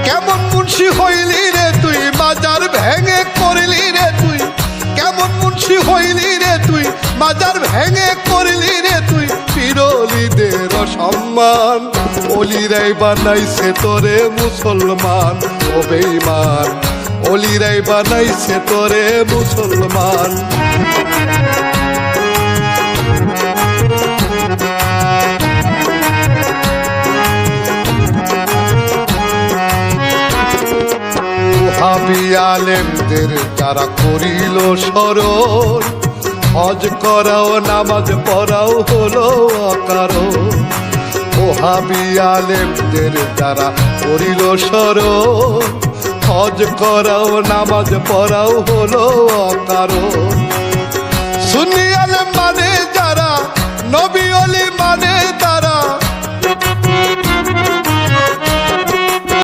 কেমন মুন্সি হইলি রে তুই মাজার ভেঙে করলি রে তুই কেমন মুন্সি হইলি রে তুই মাজার ভেঙে করলি রে তুই বিরোধীদের সম্মান অলিরাই বানাইছে তোরে মুসলমান ও বেঈমান অলিরাই বানাইছে তোরে মুসলমান ওহাবী আলেমদের যারা করিল স্মরণ হজ করাও নামাজ পড়াও হলো অকারণ ওহাবী আলেমদের যারা করিল স্মরণ হজ করাও নামাজ পড়াও হলো অকারণ সুন্নি আলেম মানে যারা নবী ওলি মানে তারা